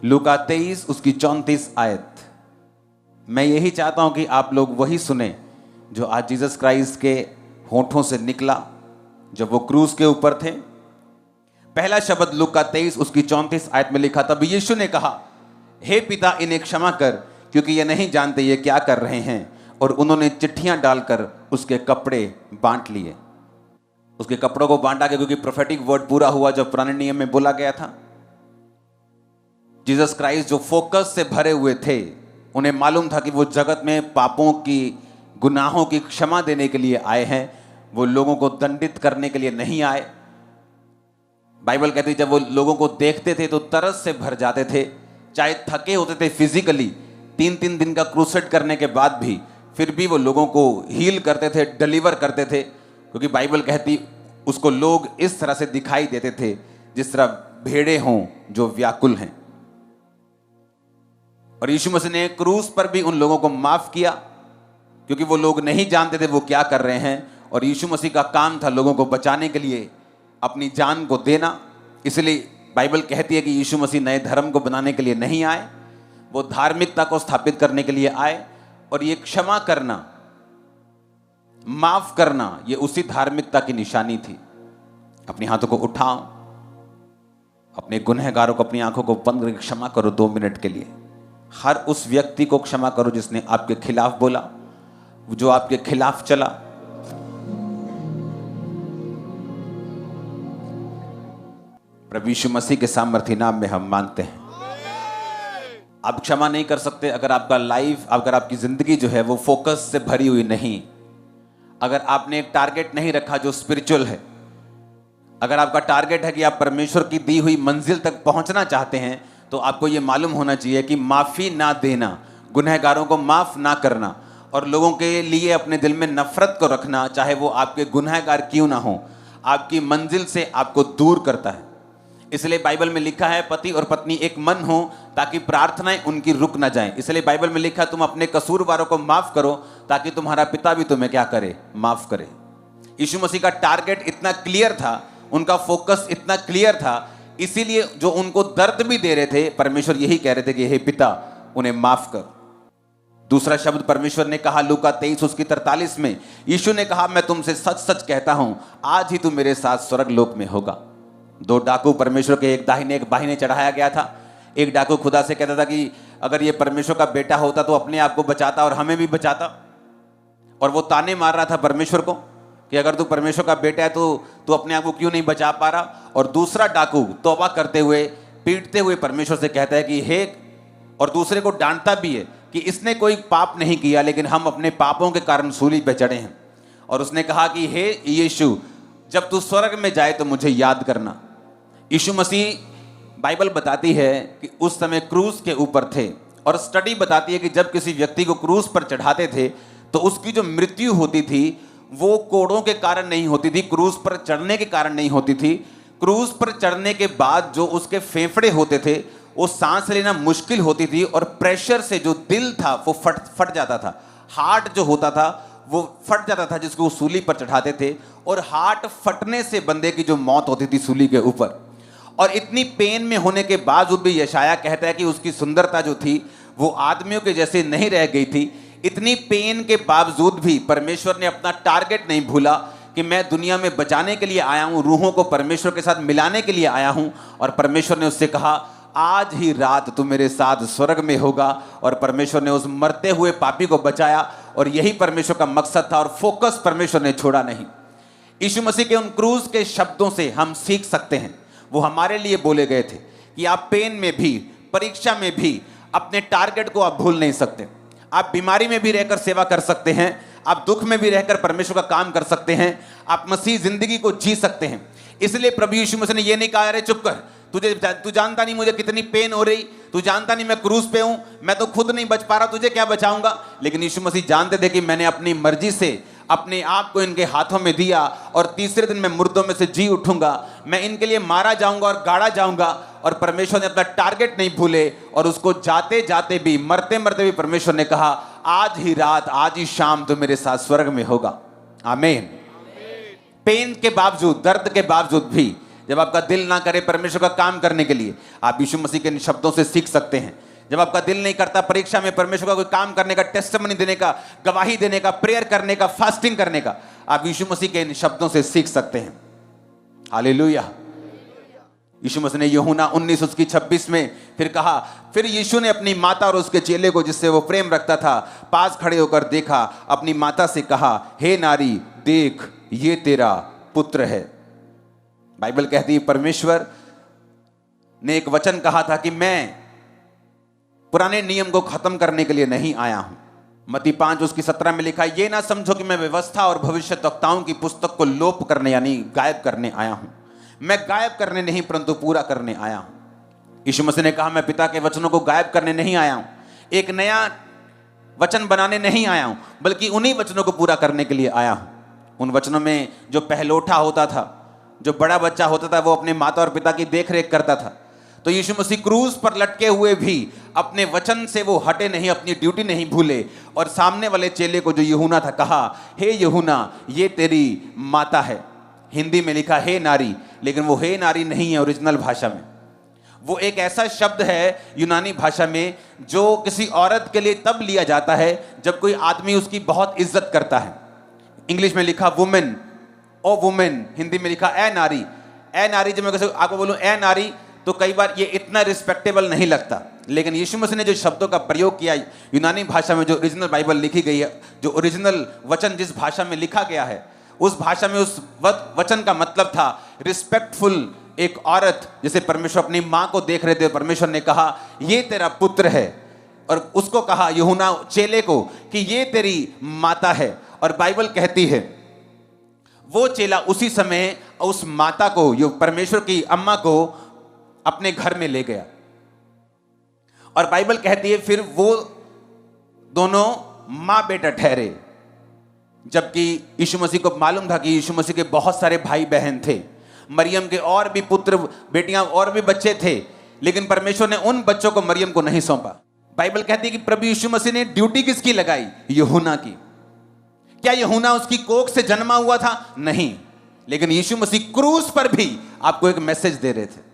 लूका 23 उसकी 34 आयत। मैं यही चाहता हूं कि आप लोग वही सुने जो आज जीसस क्राइस्ट के होठों से निकला जब वो क्रूस के ऊपर थे। पहला शब्द लूका 23 उसकी 34 आयत में लिखा, तब यीशु ने कहा, हे पिता इन्हें क्षमा कर, क्योंकि ये नहीं जानते ये क्या कर रहे हैं। और उन्होंने चिट्ठियां डालकर उसके कपड़े बांट लिए। उसके कपड़ों को बांटा गया क्योंकि प्रोफेटिक वर्ड पूरा हुआ जो पुराने नियम में बोला गया था। जीसस क्राइस्ट जो फोकस से भरे हुए थे, उन्हें मालूम था कि वो जगत में पापों की, गुनाहों की क्षमा देने के लिए आए हैं, वो लोगों को दंडित करने के लिए नहीं आए। बाइबल कहती है जब वो लोगों को देखते थे तो तरस से भर जाते थे, चाहे थके होते थे फिजिकली, 3-3 दिन का क्रूसेड करने के बाद भी, फिर भी वो लोगों को हील करते थे, डिलीवर करते थे, क्योंकि बाइबल कहती उसको लोग इस तरह से दिखाई देते थे जिस तरह भेड़े हों जो व्याकुल हैं। और यीशु मसीह ने क्रूस पर भी उन लोगों को माफ किया क्योंकि वो लोग नहीं जानते थे वो क्या कर रहे हैं। और यीशु मसीह का काम था लोगों को बचाने के लिए अपनी जान को देना। इसलिए बाइबल कहती है कि यीशु मसीह नए धर्म को बनाने के लिए नहीं आए, वो धार्मिकता को स्थापित करने के लिए आए। और ये क्षमा करना, माफ करना, ये उसी धार्मिकता की निशानी थी। अपने हाथों को उठाओ, अपने गुनहगारों को अपनी आंखों को बंद करके क्षमा करो 2 मिनट के लिए। हर उस व्यक्ति को क्षमा करो जिसने आपके खिलाफ बोला, जो आपके खिलाफ चला। प्रभु यीशु मसीह के सामर्थी नाम में हम मांगते हैं। आप क्षमा नहीं कर सकते अगर आपका लाइफ, अगर आपकी जिंदगी जो है वो फोकस से भरी हुई नहीं, अगर आपने एक टारगेट नहीं रखा जो स्पिरिचुअल है, अगर आपका टारगेट है कि आप परमेश्वर की दी हुई मंजिल तक पहुंचना चाहते हैं, तो आपको यह मालूम होना चाहिए कि माफी ना देना, गुनहगारों को माफ ना करना और लोगों के लिए अपने दिल में नफरत को रखना, चाहे वो आपके गुनहगार क्यों ना हो, आपकी मंजिल से आपको दूर करता है। इसलिए बाइबल में लिखा है पति और पत्नी एक मन हो ताकि प्रार्थनाएं उनकी रुक ना जाएं। इसलिए बाइबल में लिखा है तुम अपने कसूरवारों को माफ करो ताकि तुम्हारा पिता भी तुम्हें क्या करे, माफ करे। यीशु मसीह का टारगेट इतना क्लियर था, उनका फोकस इतना क्लियर था, इसीलिए जो उनको दर्द भी दे रहे थे, परमेश्वर यही कह रहे थे कि हे पिता उन्हें माफ कर। दूसरा शब्द परमेश्वर ने कहा लूका 23 उसकी 43 में, यीशु ने कहा मैं तुमसे सच सच कहता हूं आज ही तू मेरे साथ स्वर्ग लोक में होगा। 2 डाकू परमेश्वर के एक दाहिने एक बाहिने चढ़ाया गया था। एक डाकू खुदा से कहता था कि अगर ये परमेश्वर का बेटा होता तो अपने आप को बचाता और हमें भी बचाता, और वो ताने मार रहा था परमेश्वर को कि अगर तू परमेश्वर का बेटा है तो तू अपने आप को क्यों नहीं बचा पा रहा। और दूसरा डाकू तौबा करते हुए, पीटते हुए परमेश्वर से कहता है कि हे, और दूसरे को डांटता भी है कि इसने कोई पाप नहीं किया लेकिन हम अपने पापों के कारण सूली पे चढ़े हैं। और उसने कहा कि हे यीशु, जब तू स्वर्ग में जाए तो मुझे याद करना। यीशु मसीह, बाइबल बताती है कि उस समय क्रूस के ऊपर थे, और स्टडी बताती है कि जब किसी व्यक्ति को क्रूस पर चढ़ाते थे तो उसकी जो मृत्यु होती थी वो कोड़ों के कारण नहीं होती थी, क्रूस पर चढ़ने के कारण नहीं होती थी। क्रूस पर चढ़ने के बाद जो उसके फेफड़े होते थे वो सांस लेना मुश्किल होती थी, और प्रेशर से जो दिल था वो फट जाता था। हार्ट जो होता था वो फट जाता था जिसको सूली पर चढ़ाते थे, और हार्ट फटने से बंदे की जो मौत होती थी सूली के ऊपर। और इतनी पेन में होने के बावजूद भी यशाया कहता है कि उसकी सुंदरता जो थी वो आदमियों के जैसे नहीं रह गई थी। इतनी पेन के बावजूद भी परमेश्वर ने अपना टारगेट नहीं भूला कि मैं दुनिया में बचाने के लिए आया हूं, रूहों को परमेश्वर के साथ मिलाने के लिए आया हूं। और परमेश्वर ने उससे कहा आज ही रात तू मेरे साथ स्वर्ग में होगा। और परमेश्वर ने उस मरते हुए पापी को बचाया, और यही परमेश्वर का मकसद था, और फोकस परमेश्वर ने छोड़ा नहीं। यीशु मसीह के उन क्रूस के शब्दों से हम सीख सकते हैं, वो हमारे लिए बोले गए थे कि आप पेन में भी, परीक्षा में भी अपने टारगेट को आप भूल नहीं सकते। आप बीमारी में भी रहकर सेवा कर सकते हैं, आप दुख में भी रहकर परमेश्वर का काम कर सकते हैं, आप मसीह जिंदगी को जी सकते हैं। इसलिए प्रभु यीशु मसीह ने यह नहीं कहा अरे चुप कर, तू जानता नहीं मुझे कितनी पेन हो रही, तू जानता नहीं मैं क्रूस पे हूं, मैं तो खुद नहीं बच पा रहा, तुझे क्या बचाऊंगा। लेकिन यीशु मसीह जानते थे कि मैंने अपनी मर्जी से अपने आप को इनके हाथों में दिया, और तीसरे दिन मैं मुर्दों में से जी उठूंगा, मैं इनके लिए मारा जाऊंगा और गाड़ा जाऊंगा। और परमेश्वर ने अपना टारगेट नहीं भूले, और उसको जाते जाते भी, मरते मरते भी परमेश्वर ने कहा आज ही रात, आज ही शाम तो मेरे साथ स्वर्ग में होगा। आमीन। पेन के बावजूद, दर्द के बावजूद भी जब आपका दिल ना करे परमेश्वर का काम करने के लिए, आप यीशु मसीह के इन शब्दों से सीख सकते हैं। जब आपका दिल नहीं करता परीक्षा में परमेश्वर का कोई काम करने का, टेस्टिमनी देने का, गवाही देने का, प्रेयर करने का, फास्टिंग करने का, आप यीशु मसीह के इन शब्दों से सीख सकते हैं। हालेलुया। यीशु मसीह ने यूहन्ना 19:26 में फिर कहा, फिर यीशु ने अपनी माता और उसके चेले को जिससे वो प्रेम रखता था पास खड़े होकर देखा, अपनी माता से कहा, हे नारी देख ये तेरा पुत्र है। बाइबल कहती है परमेश्वर ने एक वचन कहा था कि मैं पुराने नियम को खत्म करने के लिए नहीं आया हूं। मत्ती 5:17 में लिखा, ये ना समझो कि मैं व्यवस्था और भविष्यद्वक्ताओं की पुस्तक को लोप करने यानी गायब करने आया हूं। मैं गायब करने नहीं परंतु पूरा करने आया हूं। यीशु मसीह ने कहा, मैं पिता के वचनों को गायब करने नहीं आया हूं, एक नया वचन बनाने नहीं आया हूं, बल्कि उन्हीं वचनों को पूरा करने के लिए आया हूं। उन वचनों में जो पहलोठा होता था, जो बड़ा बच्चा होता था, वो अपने माता और पिता की देखरेख करता था। तो यीशु मसीह क्रूज पर लटके हुए भी अपने वचन से वो हटे नहीं, अपनी ड्यूटी नहीं भूले, और सामने वाले चेले को जो यूहन्ना था कहा, हे यूहन्ना ये तेरी माता है। हिंदी में लिखा हे नारी, लेकिन वो हे नारी नहीं है ओरिजिनल भाषा में। वो एक ऐसा शब्द है यूनानी भाषा में जो किसी औरत के लिए तब लिया जाता है जब कोई आदमी उसकी बहुत इज्जत करता है। इंग्लिश में लिखा वुमेन, ओ वुमेन, हिंदी में लिखा ए नारी। ए नारी जब मैं किसी आपको बोलूं ए नारी, तो कई बार ये इतना रिस्पेक्टेबल नहीं लगता, लेकिन यीशु मसीह ने जो शब्दों का प्रयोग किया यूनानी भाषा में, जो ओरिजिनल बाइबल लिखी गई है, जो ओरिजिनल वचन जिस भाषा में लिखा गया है, उस भाषा में उस वचन का मतलब था रिस्पेक्टफुल एक औरत, जैसे परमेश्वर अपनी माँ को देख रहे थे, परमेश्वर ने कहा ये तेरा पुत्र है, और उसको कहा यूहन्ना चेले को कि ये तेरी माता है। और बाइबल कहती है वो चेला उसी समय उस माता को, जो परमेश्वर की अम्मा को, अपने घर में ले गया। और बाइबल कहती है फिर वो दोनों मां बेटा ठहरे, जबकि यीशु मसीह को मालूम था कि यीशु मसीह के बहुत सारे भाई बहन थे, मरियम के और भी पुत्र बेटियां और भी बच्चे थे, लेकिन परमेश्वर ने उन बच्चों को मरियम को नहीं सौंपा। बाइबल कहती है कि प्रभु यीशु मसीह ने ड्यूटी किसकी लगाई? यूहन्ना की। क्या यूहन्ना उसकी कोख से जन्मा हुआ था? नहीं, लेकिन यीशु मसीह क्रूस पर भी आपको एक मैसेज दे रहे थे।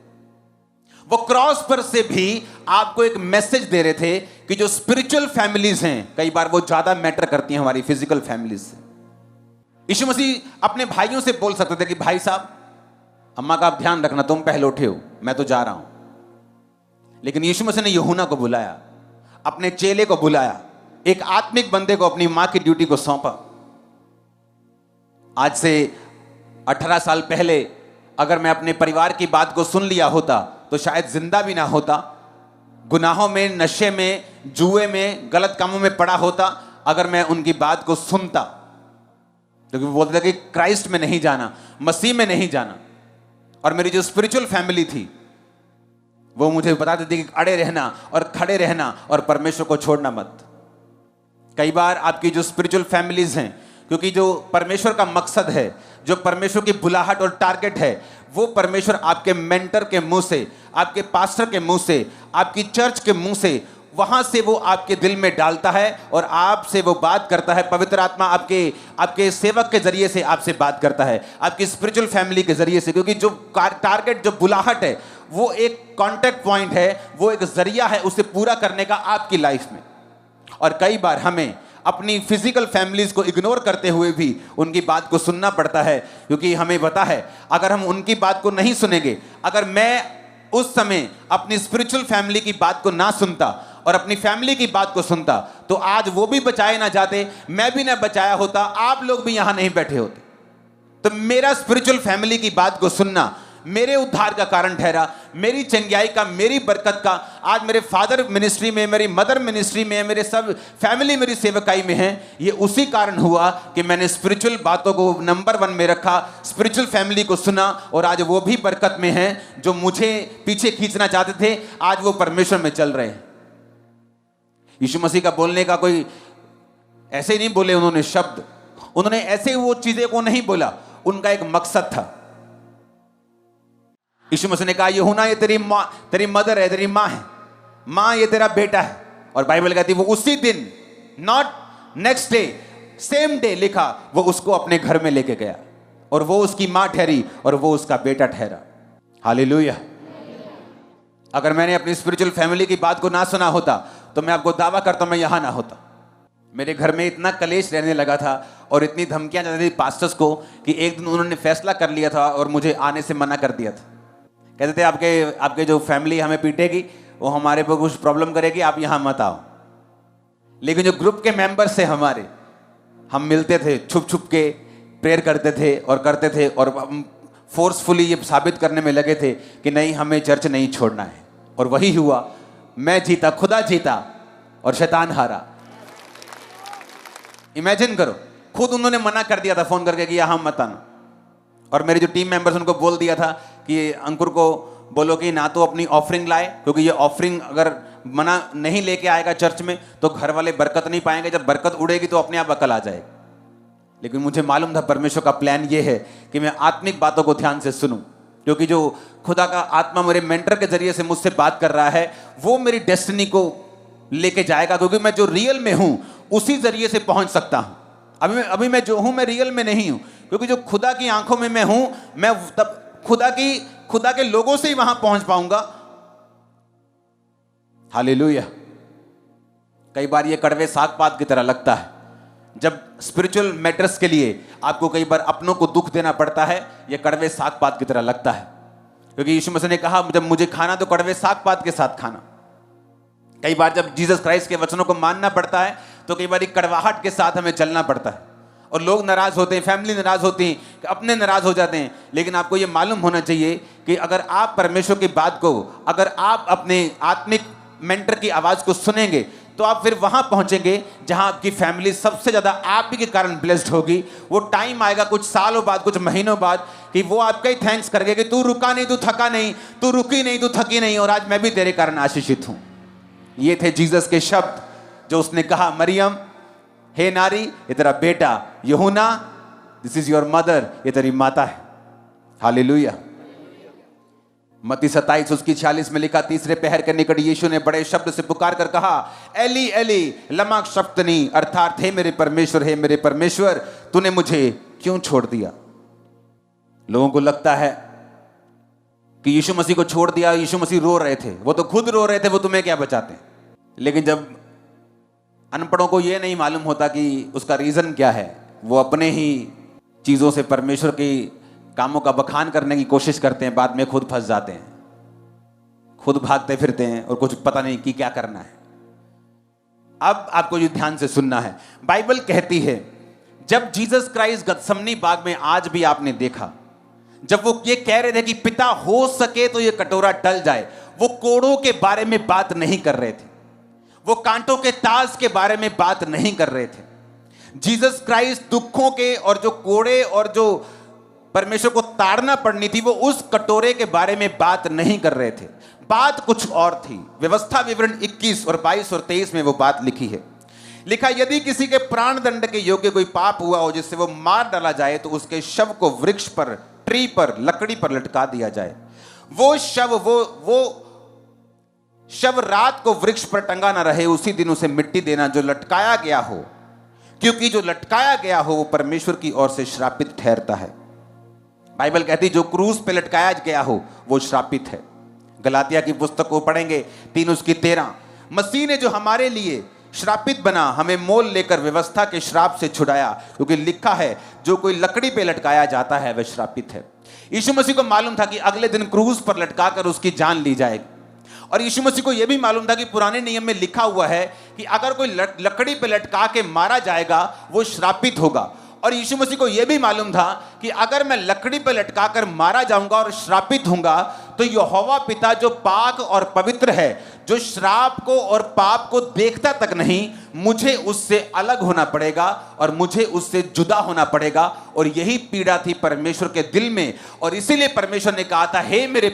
वो क्रॉस पर से भी आपको एक मैसेज दे रहे थे कि जो स्पिरिचुअल फैमिलीज हैं, कई बार वो ज्यादा मैटर करती हैं हमारी फिजिकल फैमिलीज से। यीशु मसीह अपने भाइयों से बोल सकते थे कि भाई साहब, अम्मा का आप ध्यान रखना, तुम पहले उठे हो, मैं तो जा रहा हूं। लेकिन यीशु मसीह ने यूहन्ना को बुलाया, अपने चेले को बुलाया, एक आत्मिक बंदे को अपनी मां की ड्यूटी को सौंपा। आज से 18 साल पहले अगर मैं अपने परिवार की बात को सुन लिया होता तो शायद जिंदा भी ना होता, गुनाहों में, नशे में, जुए में, गलत कामों में पड़ा होता अगर मैं उनकी बात को सुनता। क्योंकि वो बोलते थे कि क्राइस्ट में नहीं जाना, मसीह में नहीं जाना। और मेरी जो स्पिरिचुअल फैमिली थी वो मुझे बताते थे कि अड़े रहना और खड़े रहना और परमेश्वर को छोड़ना मत। कई बार आपकी जो स्पिरिचुअल फैमिलीज हैं, क्योंकि जो परमेश्वर का मकसद है, जो परमेश्वर की बुलाहट और टारगेट है, वो परमेश्वर आपके मेंटर के मुंह से, आपके पास्टर के मुंह से, आपकी चर्च के मुंह से, वहां से वो आपके दिल में डालता है और आपसे वो बात करता है। पवित्र आत्मा आपके सेवक के जरिए से आपसे बात करता है, आपकी स्पिरिचुअल फैमिली के जरिए से। क्योंकि जो टारगेट, जो बुलाहट है, वो एक कॉन्टेक्ट पॉइंट है, वो एक जरिया है उसे पूरा करने का आपकी लाइफ में। और कई बार हमें अपनी फिजिकल फैमिलीज को इग्नोर करते हुए भी उनकी बात को सुनना पड़ता है, क्योंकि हमें पता है अगर हम उनकी बात को नहीं सुनेंगे, अगर मैं उस समय अपनी स्पिरिचुअल फैमिली की बात को ना सुनता और अपनी फैमिली की बात को सुनता, तो आज वो भी बचाए ना जाते, मैं भी ना बचाया होता, आप लोग भी यहां नहीं बैठे होते। तो मेरा स्पिरिचुअल फैमिली की बात को सुनना मेरे उद्धार का कारण ठहरा, मेरी चंगाई का, मेरी बरकत का। आज मेरे फादर मिनिस्ट्री में, मेरी मदर मिनिस्ट्री में, मेरे सब फैमिली मेरी सेवकाई में है। ये उसी कारण हुआ कि मैंने स्पिरिचुअल बातों को नंबर 1 में रखा, स्पिरिचुअल फैमिली को सुना, और आज वो भी बरकत में है। जो मुझे पीछे खींचना चाहते थे, आज वो परमेश्वर में चल रहे हैं। यीशु मसीह का बोलने का कोई ऐसे ही नहीं बोले उन्होंने शब्द, उन्होंने ऐसे वो चीजें को नहीं बोला, उनका एक मकसद था। यीशु मसीह ने कहा यूहन्ना ये तेरी मदर है, तेरी माँ है, माँ ये तेरा बेटा है। और बाइबल कहती है वो उसी दिन, not next day, same day लिखा, वो उसको अपने घर में लेके गया और वो उसकी माँ ठहरी और वो उसका बेटा ठहरा। हालेलुया। अगर मैंने अपनी स्पिरिचुअल फैमिली की बात को ना सुना होता तो मैं आपको दावा करता हूं मैं यहां ना होता। मेरे घर में इतना कलेश रहने लगा था और इतनी धमकियां जाती थी पास्टर्स को कि एक दिन उन्होंने फैसला कर लिया था और मुझे आने से मना कर दिया था। कहते थे आपके जो फैमिली हमें पीटेगी, वो हमारे पर कुछ प्रॉब्लम करेगी, आप यहां मत आओ। लेकिन जो ग्रुप के मेंबर्स थे हमारे, हम मिलते थे, छुप छुप के प्रेयर करते थे और हम फोर्सफुली ये साबित करने में लगे थे कि नहीं, हमें चर्च नहीं छोड़ना है। और वही हुआ, मैं जीता, खुदा जीता और शैतान हारा। इमेजिन करो, खुद उन्होंने मना कर दिया था फोन करके कि यहां मत आना। और मेरे जो टीम मेंबर्स उनको बोल दिया था कि अंकुर को बोलो कि ना तो अपनी ऑफरिंग लाए, क्योंकि ये ऑफरिंग अगर मना नहीं लेके आएगा चर्च में तो घर वाले बरकत नहीं पाएंगे, जब बरकत उड़ेगी तो अपने आप अकल आ जाएगी। लेकिन मुझे मालूम था परमेश्वर का प्लान ये है कि मैं आत्मिक बातों को ध्यान से सुनूं, क्योंकि जो खुदा का आत्मा मेरे मेंटर के जरिए से मुझसे बात कर रहा है वो मेरी डेस्टिनी को लेके जाएगा, क्योंकि मैं जो रियल में हूं उसी जरिए से पहुंच सकता हूं। अभी मैं जो हूं मैं रियल में नहीं हूं, क्योंकि जो खुदा की आंखों में मैं हूं, मैं तब खुदा के लोगों से ही वहां पहुंच पाऊंगा। हालेलुया। कई बार ये कड़वे साग पात की तरह लगता है जब स्पिरिचुअल मैटर्स के लिए आपको कई बार अपनों को दुख देना पड़ता है, ये कड़वे साग पात की तरह लगता है, क्योंकि यीशु मसीह ने कहा जब मुझे खाना तो कड़वे साग पात के साथ खाना। कई बार जब जीसस क्राइस्ट के वचनों को मानना पड़ता है तो कई बार एक कड़वाहट के साथ हमें चलना पड़ता है, और लोग नाराज होते हैं, फैमिली नाराज होती है, अपने नाराज हो जाते हैं। लेकिन आपको यह मालूम होना चाहिए कि अगर आप परमेश्वर की बात को, अगर आप अपने आत्मिक मेंटर की आवाज को सुनेंगे तो आप फिर वहां पहुंचेंगे जहां आपकी फैमिली सबसे ज्यादा आप ही के कारण ब्लेस्ड होगी। वो टाइम आएगा कुछ सालों बाद, कुछ महीनों बाद, कि वो आपका ही थैंक्स करेंगे कि तू रुका नहीं, तू थका नहीं, तू रुकी नहीं, तू थकी नहीं, और आज मैं भी तेरे कारण आशीषित हूं। ये थे जीसस के शब्द जो उसने कहा, मरियम, हे नारी, ये तेरा बेटा, यूहन्ना, दिस इज योर मदर, ये तेरी माता है। हालेलुया। मत्ती 27 उसकी 46 में लिखा, तीसरे पहर के निकट यीशु ने बड़े शब्द से पुकार कर कहा, एली एली लमा शफ्तनी, अर्थात हे मेरे परमेश्वर, हे मेरे परमेश्वर, तूने मुझे क्यों छोड़ दिया। लोगों को लगता है कि यीशु मसीह को छोड़ दिया, यीशु मसीह रो रहे थे, वो तो खुद रो रहे थे, वो तुम्हें क्या बचाते। लेकिन जब अनपढ़ों को यह नहीं मालूम होता कि उसका रीजन क्या है, वो अपने ही चीजों से परमेश्वर की कामों का बखान करने की कोशिश करते हैं, बाद में खुद फंस जाते हैं, खुद भागते फिरते हैं और कुछ पता नहीं कि क्या करना है। अब आपको ये ध्यान से सुनना है। बाइबल कहती है जब जीसस क्राइस्ट गतसमनी बाग में, आज भी आपने देखा, जब वो ये कह रहे थे कि पिता हो सके तो ये कटोरा टल जाए, वो कोड़ों के बारे में बात नहीं कर रहे थे, वो कांटों के ताज के बारे में बात नहीं कर रहे थे। जीसस क्राइस्ट दुखों के और जो कोड़े और जो परमेश्वर को ताड़ना पड़नी थी, वो उस कटोरे के बारे में बात नहीं कर रहे थे, बात कुछ और थी। व्यवस्था विवरण 21 और 22 और 23 में वो बात लिखी है। लिखा, यदि किसी के प्राण दंड के योग्य कोई पाप हुआ हो जिससे वो मार डाला जाए तो उसके शव को वृक्ष पर, ट्री पर, लकड़ी पर लटका दिया जाए। वो शव रात को वृक्ष पर टंगा ना रहे, उसी दिन उसे मिट्टी देना जो लटकाया गया हो, क्योंकि जो लटकाया गया हो वो परमेश्वर की ओर से श्रापित ठहरता है। बाइबल कहती जो क्रूस पे लटकाया गया हो वो श्रापित है। गलातिया की पुस्तक को पढ़ेंगे 3 उसकी 13, मसीह ने जो हमारे लिए श्रापित बना, हमें मोल लेकर व्यवस्था के श्राप से छुड़ाया, क्योंकि लिखा है जो कोई लकड़ी पे लटकाया जाता है वह श्रापित है। यीशु मसीह को मालूम था कि अगले दिन क्रूस पर लटकाकर उसकी जान ली जाएगी, और यीशु मसीह को यह भी मालूम था कि पुराने नियम में लिखा हुआ है कि अगर कोई लकड़ी पे लटका के मारा जाएगा वो श्रापित होगा। और यीशु मसीह को यह भी मालूम था कि अगर मैं लकड़ी पर लटकाकर मारा जाऊंगा और श्रापित होऊंगा तो यहोवा पिता जो पाक और पवित्र है, जो श्राप को और पाप को देखता तक नहीं, मुझे उससे अलग होना पड़ेगा और मुझे उससे जुदा होना पड़ेगा। और यही पीड़ा थी परमेश्वर के दिल में, और इसीलिए परमेश्वर ने कहा था, हे मेरे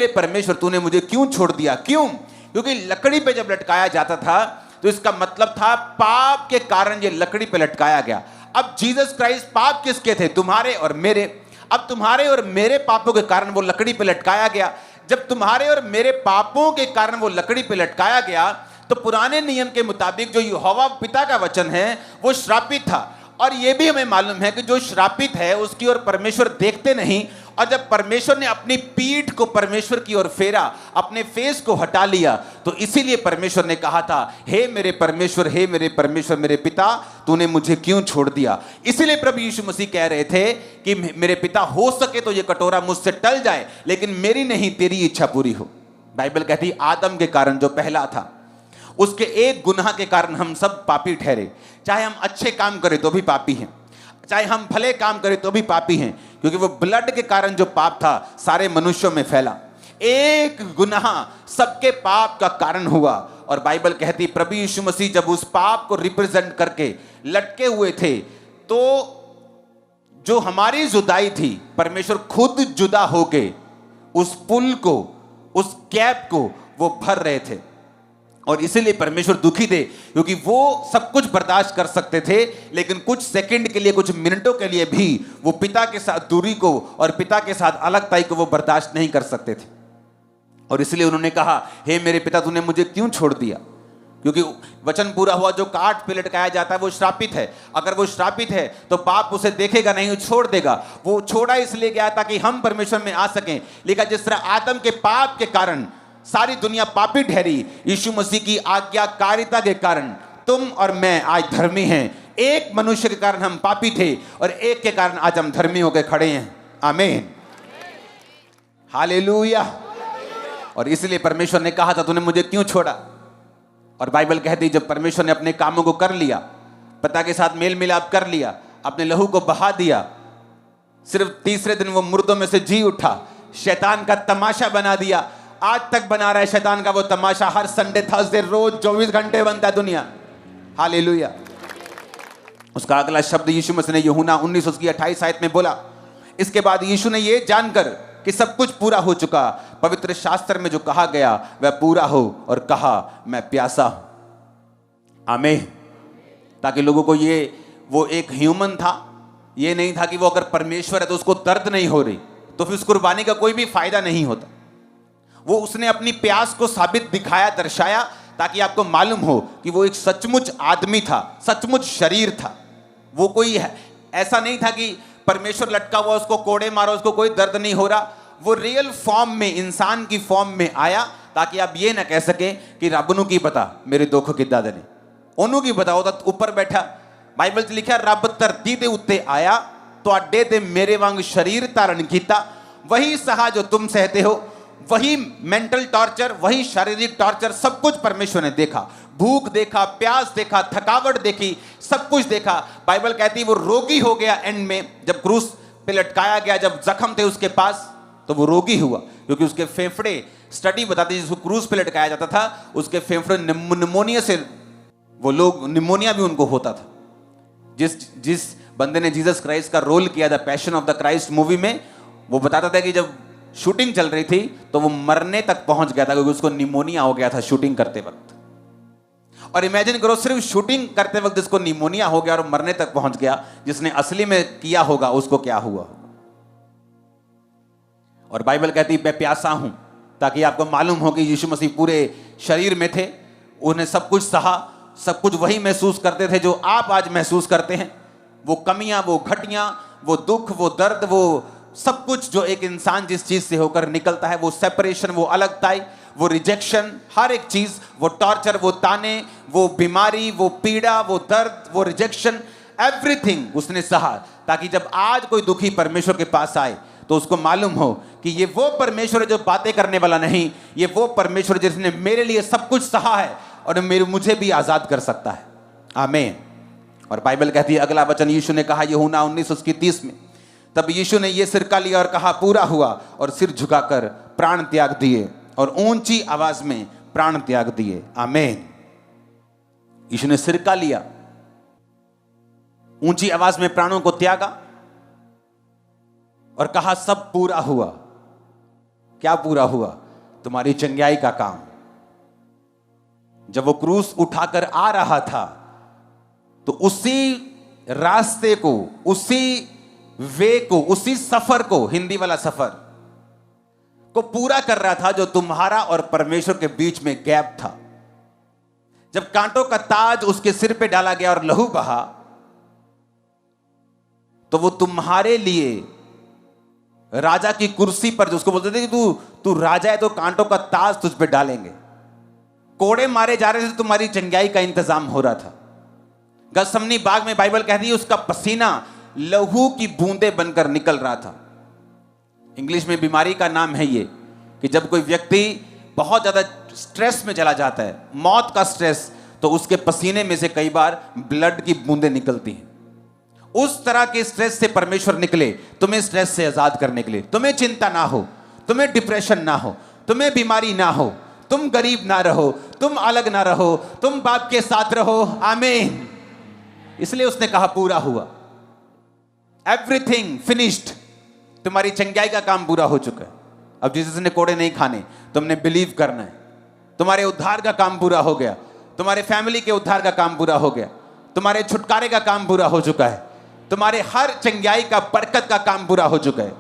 परमेश्वर, तूने मुझे क्यों छोड़ दिया। क्यों? क्योंकि लकड़ी पे जब लटकाया जाता था तो इसका मतलब था पाप के कारण ये लकड़ी पे लटकाया गया। अब जीसस क्राइस्ट पाप किसके थे? तुम्हारे और मेरे। अब तुम्हारे और मेरे पापों के कारण वो लकड़ी पे लटकाया गया। जब तुम्हारे और मेरे पापों के कारण वो लकड़ी पे लटकाया गया तो पुराने नियम के मुताबिक जो यहोवा पिता का वचन है वो श्रापित था। और यह भी हमें मालूम है कि जो श्रापित है उसकी ओर परमेश्वर देखते नहीं, और जब परमेश्वर ने अपनी पीठ को परमेश्वर की ओर फेरा, अपने फेस को हटा लिया, तो इसीलिए परमेश्वर ने कहा था, हे मेरे परमेश्वर, हे मेरे परमेश्वर, मेरे पिता, तूने मुझे क्यों छोड़ दिया। इसीलिए प्रभु यीशु मसीह कह रहे थे कि मेरे पिता, हो सके तो ये कटोरा मुझसे टल जाए, लेकिन मेरी नहीं तेरी इच्छा पूरी हो। बाइबल कहती है आदम के कारण जो पहला था, उसके एक गुनाह के कारण हम सब पापी ठहरे। चाहे हम अच्छे काम करें तो भी पापी हैं, चाहे हम भले काम करें तो भी पापी हैं, क्योंकि वो ब्लड के कारण जो पाप था सारे मनुष्यों में फैला। एक गुनाह सबके पाप का कारण हुआ। और बाइबल कहती प्रभु यीशु मसीह जब उस पाप को रिप्रेजेंट करके लटके हुए थे, तो जो हमारी जुदाई थी, परमेश्वर खुद जुदा होके उस पुल को, उस गैप को वो भर रहे थे। और इसीलिए परमेश्वर दुखी थे, क्योंकि वो सब कुछ बर्दाश्त कर सकते थे, लेकिन कुछ सेकंड के लिए, कुछ मिनटों के लिए भी वो पिता के साथ दूरी को और पिता के साथ अलगताई को वो बर्दाश्त नहीं कर सकते थे। और इसलिए उन्होंने कहा, हे मेरे पिता, तूने मुझे क्यों छोड़ दिया। क्योंकि वचन पूरा हुआ, जो काट पे लटकाया जाता है वो श्रापित है। अगर वो श्रापित है तो पाप उसे देखेगा नहीं, छोड़ देगा। वो छोड़ा इसलिए गया ताकि हम परमेश्वर में आ सकें। लेकिन जिस तरह आदम के पाप के कारण सारी दुनिया पापी ठहरी, यीशु मसीह की आज्ञाकारिता के कारण तुम और मैं आज धर्मी हैं। एक मनुष्य के कारण हम पापी थे और एक के कारण आज हम धर्मी होकर खड़े हैं। आमीन, हालेलुया। और इसलिए परमेश्वर ने कहा था, तूने मुझे क्यों छोड़ा। और बाइबल कहती जब परमेश्वर ने अपने कामों को कर लिया, पिता के साथ मेल मिलाप कर लिया, अपने लहू को बहा दिया, सिर्फ तीसरे दिन वो मुर्दों में से जी उठा, शैतान का तमाशा बना दिया। आज तक बना रहा है शैतान का वो तमाशा, हर संडे थर्सडे रोज 24 घंटे बनता है दुनिया। हालेलुया। उसका अगला शब्द यीशु मसीह ने यूहन्ना 19:28 आयत में बोला, इसके बाद यीशु ने ये जानकर कि सब कुछ पूरा हो चुका, पवित्र शास्त्र में जो कहा गया वह पूरा हो, और कहा, मैं प्यासा हूं। आमीन। ताकि लोगों को ये, वो एक ह्यूमन था, ये नहीं था कि वो अगर परमेश्वर है तो उसको दर्द नहीं हो रही, तो फिर उस कुर्बानी का कोई भी फायदा नहीं होता। वो उसने अपनी प्यास को साबित दिखाया, दर्शाया, ताकि आपको मालूम हो कि वो एक सचमुच आदमी था, सचमुच शरीर था। वो कोई ऐसा नहीं था कि परमेश्वर लटका हुआ, उसको कोड़े मारो, उसको कोई दर्द नहीं हो रहा। वो रियल फॉर्म में, इंसान की फॉर्म में आया, ताकि आप ये ना कह सके कि रब नू की पता मेरे दुख किद्दां दे ने, ओनू की पता, वो तो ऊपर बैठा। बाइबल च लिखा, रब धरती दे उत्ते आया, तुहाडे ते मेरे वांग शरीर धारण कीता, वही सहा जो तुम सहते हो। वही मेंटल टॉर्चर, वही शारीरिक टॉर्चर, सब कुछ परमेश्वर ने देखा। भूख देखा, प्यास देखा, थकावट देखी, सब कुछ देखा। बाइबल कहती है वो रोगी हो गया एंड में, जब क्रूस पे लटकाया गया, जब जख्म थे उसके पास, तो वो रोगी हुआ, क्योंकि उसके फेफड़े, स्टडी बताती है जिसको क्रूस पे लटकाया जाता था, उसके फेफड़े निमोनिया से, वो लोग निमोनिया भी उनको होता था। जिस बंदे ने जीसस क्राइस्ट का रोल किया था passion of the Christ movie में, वो बताता था कि जब शूटिंग चल रही थी तो वो मरने तक पहुंच गया था, क्योंकि उसको निमोनिया हो गया था शूटिंग करते वक्त। और इमेजिन करो, सिर्फ शूटिंग करते वक्त जिसको निमोनिया हो गया और मरने तक पहुंच गया, जिसने असली में किया होगा उसको क्या हुआ। और बाइबल कहती मैं प्यासा हूं, ताकि आपको मालूम हो कि यीशु मसीह पूरे शरीर में थे, उन्हें सब कुछ सहा, सब कुछ वही महसूस करते थे जो आप आज महसूस करते हैं। वो कमियां, वो घटियां, वो दुख, वो दर्द, वो सब कुछ जो एक इंसान जिस चीज से होकर निकलता है, वो सेपरेशन, वो अलगताई, वो रिजेक्शन, हर एक चीज, वो टॉर्चर, वो ताने, वो बीमारी, वो पीड़ा, वो दर्द, वो रिजेक्शन, एवरीथिंग उसने सहा, ताकि जब आज कोई दुखी परमेश्वर के पास आए तो उसको मालूम हो कि ये वो परमेश्वर है जो बातें करने वाला नहीं, ये वो परमेश्वर जिसने मेरे लिए सब कुछ सहा है और मुझे भी आजाद कर सकता है। आमीन। और बाइबल कहती है, अगला वचन यीशु ने कहा यूहन्ना 19:30 में, तब यीशु ने यह सिरका लिया और कहा, पूरा हुआ, और सिर झुकाकर प्राण त्याग दिए, और ऊंची आवाज में प्राण त्याग दिए। आमीन। यीशु ने सिरका लिया, ऊंची आवाज में प्राणों को त्यागा और कहा, सब पूरा हुआ। क्या पूरा हुआ? तुम्हारी चंगाई का काम। जब वो क्रूस उठाकर आ रहा था तो उसी रास्ते को, उसी वे को, उसी सफर को, हिंदी वाला सफर को पूरा कर रहा था जो तुम्हारा और परमेश्वर के बीच में गैप था। जब कांटों का ताज उसके सिर पे डाला गया और लहू बहा, तो वो तुम्हारे लिए राजा की कुर्सी पर, जो उसको बोलते थे कि तू राजा है तो कांटों का ताज तुझ पे डालेंगे। कोड़े मारे जा रहे थे, तुम्हारी चंगाई का इंतजाम हो रहा था। गसमनी बाग में बाइबल कहती है उसका पसीना लहू की बूंदें बनकर निकल रहा था। इंग्लिश में बीमारी का नाम है ये कि जब कोई व्यक्ति बहुत ज्यादा स्ट्रेस में चला जाता है, मौत का स्ट्रेस, तो उसके पसीने में से कई बार ब्लड की बूंदें निकलती हैं। उस तरह के स्ट्रेस से परमेश्वर निकले तुम्हें स्ट्रेस से आजाद करने के लिए। तुम्हें चिंता ना हो, तुम्हें डिप्रेशन ना हो, तुम्हें बीमारी ना हो, तुम गरीब ना रहो, तुम अलग ना रहो, तुम बाप के साथ रहो। आमीन। इसलिए उसने कहा पूरा हुआ, एवरीथिंग फिनिश्ड। तुम्हारी चंगाई का काम पूरा हो चुका है। अब जीसस ने कोड़े नहीं खाने, तुमने बिलीव करना है। तुम्हारे उद्धार का काम पूरा हो गया, तुम्हारे फैमिली के उद्धार का काम पूरा हो गया, तुम्हारे छुटकारे का काम पूरा हो चुका है, तुम्हारे हर चंगाई का, बरकत का काम पूरा हो चुका है,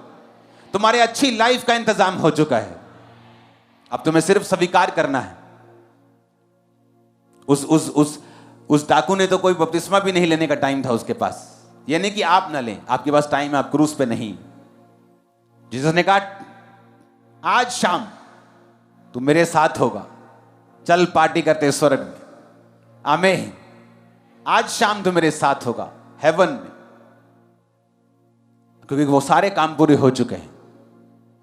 तुम्हारे अच्छी लाइफ का इंतजाम हो चुका है। अब तुम्हें सिर्फ स्वीकार करना है। उस डाकू ने तो कोई बपतिस्मा भी नहीं लेने का टाइम था उसके पास। ये नहीं कि आप ना लें, आपके पास टाइम है, आप क्रूस पे नहीं। जीसस ने कहा आज शाम तू मेरे साथ होगा, चल पार्टी करते स्वर्ग में। आमीन। आज शाम तू मेरे साथ होगा हेवन में, क्योंकि वो सारे काम पूरे हो चुके हैं।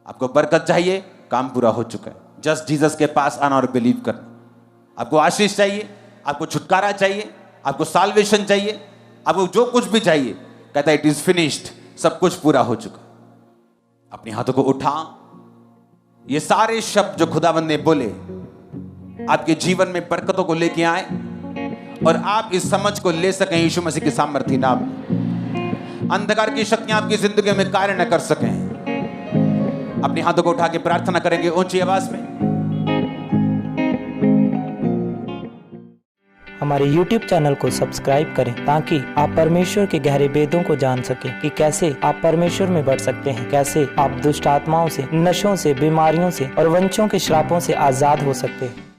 आपको बरकत चाहिए, काम पूरा हो चुका है। जस्ट जीसस के पास आना और बिलीव करना। आपको आशीष चाहिए, आपको छुटकारा चाहिए, आपको साल्वेशन चाहिए, आपको जो कुछ भी चाहिए, कहता है इट इज फिनिश्ड, सब कुछ पूरा हो चुका। अपने हाथों को उठा। ये सारे शब्द जो खुदावंद ने बोले आपके जीवन में बरकतों को लेके आए और आप इस समझ को ले सकें यीशु मसीह के सामर्थ्य नाम में। अंधकार की शक्तियां आपकी जिंदगी में कार्य न कर सकें। अपने हाथों को उठा के प्रार्थना करेंगे ऊंची आवाज में। हमारे YouTube चैनल को सब्सक्राइब करें ताकि आप परमेश्वर के गहरे भेदों को जान सकें कि कैसे आप परमेश्वर में बढ़ सकते हैं, कैसे आप दुष्ट आत्माओं से, नशों से, बीमारियों से और वंशों के श्रापों से आजाद हो सकते हैं।